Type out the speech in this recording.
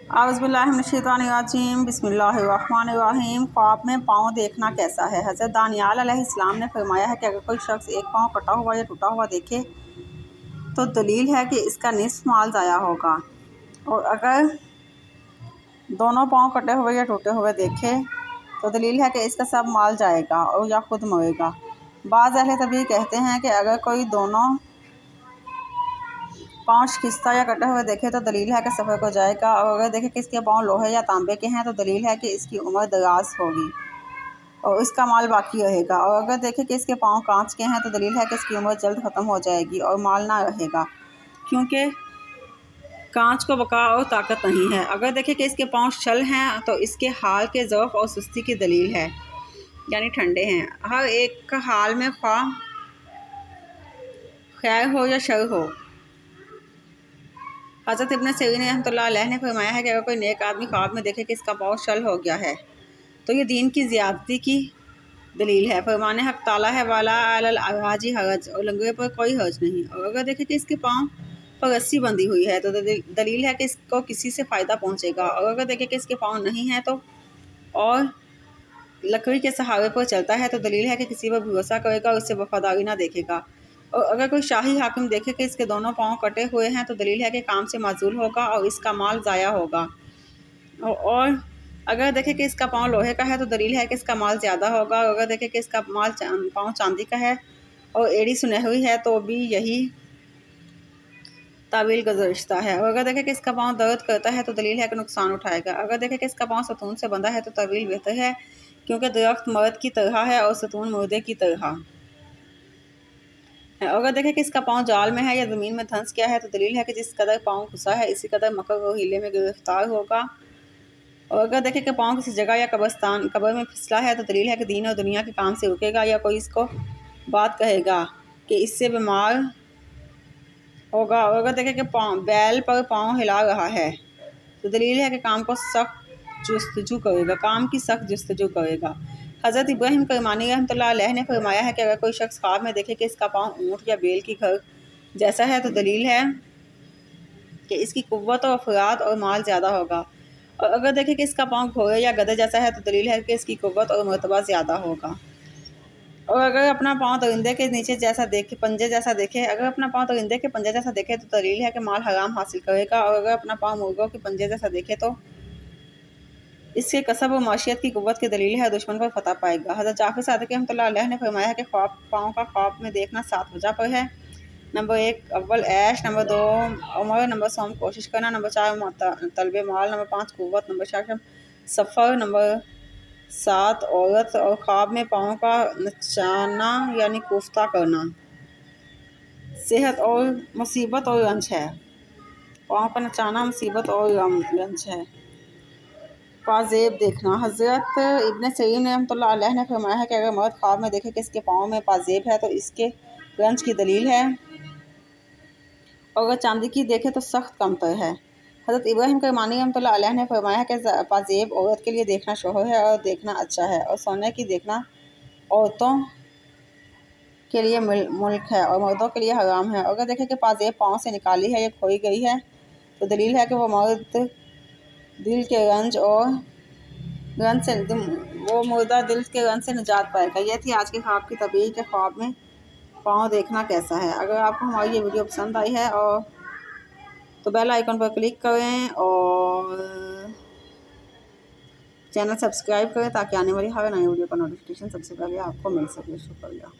औज़ुबिल्लाहिमिनश्शैतानिर्रजीम बिस्मिल्लाहिर्रहमानिर्रहीम। ख्वाब में पाँव देखना कैसा है। हज़रत दानियाल अलैहिस्सलाम ने फरमाया है कि अगर कोई शख्स एक पाँव कटा हुआ या टूटा हुआ देखे तो दलील है कि इसका निस्फ माल ज़ाया होगा, और अगर दोनों पाँव कटे हुए या टूटे हुए देखे तो दलील है कि इसका सब माल जाएगा और या खुद मरेगा। बाज़ अहले तबीर कहते हैं कि अगर कोई दोनों पाँव शिकस्ता या कटे हुए देखे तो दलील है कि सफ़र को जाएगा, और अगर देखे कि इसके पाँव लोहे या तांबे के हैं तो दलील है कि इसकी उम्र दराज होगी और इसका माल बाकी रहेगा, और अगर देखे कि इसके पाँव कांच के हैं तो दलील है कि इसकी उम्र जल्द ख़त्म हो जाएगी और माल ना रहेगा, क्योंकि कांच को बका और ताकत नहीं है। अगर देखे कि इसके पाँव शल हैं तो इसके हाल के ज़ौफ़ और सुस्ती की दलील है, यानी ठंडे हैं। हर एक का हाल में ख्वाह खैर हो या शर हो। हज़रत इब्न सिरीन रहमतुल्लाह अलैह ने फरमाया है कि अगर कोई नेक आदमी ख्वाब में देखे कि इसका पाँव शल हो गया है तो ये दीन की ज़्यादती की दलील है। फरमाने हक़ ताला है वाला अलल अराजी हरज, और लंगड़े पर कोई हर्ज नहीं। और अगर देखे कि इसके पाँव पर रस्सी बंधी हुई है तो दलील है कि इसको किसी से फ़ायदा पहुँचेगा, और अगर देखे कि इसके पाँव नहीं हैं तो और लकड़ी के सहारे पर चलता है तो दलील है कि किसी पर भरोसा करेगा और उससे वफादारी ना देखेगा। और अगर कोई शाही हाकिम देखे कि इसके दोनों पाँव कटे हुए हैं तो दलील है कि काम से माजूल होगा और इसका माल ज़ाया होगा। और अगर देखे कि इसका पाँव लोहे का है तो दलील है कि इसका माल ज़्यादा होगा, और अगर देखे कि इसका पाँव चांदी का है और एड़ी सुनहरी है तो भी यही तावील गुज़श्ता है। और अगर देखे कि इसका पाँव दर्द करता है तो दलील है कि नुकसान उठाएगा। अगर देखे कि इसका पाँव सतून से बंधा है तो तावील बेहतर है, क्योंकि दरख्त मर्द की तरह है और सतून मुर्दे की तरह है। अगर देखे कि इसका पाँव जाल में है या ज़मीन में धंस गया है तो दलील है कि जिस कदर पाँव घुसा है इसी कदर मकर और हीले में गिरफ्तार होगा। और अगर देखे कि पाँव किसी जगह या कब्र में फिसला है तो दलील है कि दीन और दुनिया के काम से रुकेगा, या कोई इसको बात कहेगा कि इससे बीमार होगा। और अगर देखे कि बैल पर पाँव हिला रहा है तो दलील है कि काम की सख्त जुस्तजू करेगा। हज़रत इब्राहीम करमानी रहमतुल्लाह अलैह ने फरमाया है कि अगर कोई शख्स ख्वाब में देखे कि इसका पाँव ऊँट या बैल की घर जैसा है तो दलील है कि इसकी कुव्वत और अफराद और माल ज़्यादा होगा, और अगर देखे कि इसका पाँव घोड़े या गधे जैसा है तो दलील है कि इसकी कुव्वत और मर्तबा ज़्यादा होगा। और अगर अपना पाँव दरिंदे के नीचे जैसा देखे पंजे जैसा देखे अगर अपना पाँव दरिंदे के पंजे जैसा देखे तो दलील है कि माल हराम हासिल करेगा, और अगर अपना पाँव मुर्गों के पंजे जैसा देखे तो इसके कसब और माशियत की कुव्वत की दलील है, दुश्मन पर फतह पाएगा। हज़रत जाफ़र सादिक़ रहमतुल्लाह अलैह ने फरमाया है कि पाँव का ख्वाब में देखना 7 वजह पर है। नंबर 1 अव्वल ऐश, नंबर 2 उम्र, नंबर सौम कोशिश करना, नंबर 4 तलबे माल, नंबर 5 कुव्वत, नंबर 6 सफ़र, नंबर 7 औरत, और ख्वाब में पाँव का नचाना यानी कोफ्ता करना सेहत और मुसीबत और रंज है। पाँव का नचाना मुसीबत और रंज है। पाजेब देखना। हज़रत इब्न सिरीन रहमतुल्लाह अलैह ने फरमाया है कि अगर मर्द ख्वाब में देखे कि इसके पाँव में पाजेब है तो इसके रंज की दलील है, और अगर चांदी की देखे तो सख्त कमतर है। हज़रत इब्राहीम करमानी रहमतुल्लाह अलैह ने फरमाया है कि पाजेब औरत के लिए देखना शोहर है और देखना अच्छा है, और सोने की देखना औरतों के लिए मुल्क है और मर्दों के लिए हराम है। अगर देखे कि पाजेब पाँव से निकाली है या खोई गई है तो दलील है कि वो मर्द दिल के रंज और रंज से वो मुर्दा दिल के रंज से निजात पाएगा। यह थी आज के ख्वाब की तबीर के ख्वाब में पाँव देखना कैसा है। अगर आपको हमारी ये वीडियो पसंद आई है और तो बेल आइकन पर क्लिक करें और चैनल सब्सक्राइब करें ताकि आने वाली हर नई वीडियो का नोटिफिकेशन सबसे पहले आपको मिल सके। शुक्रिया।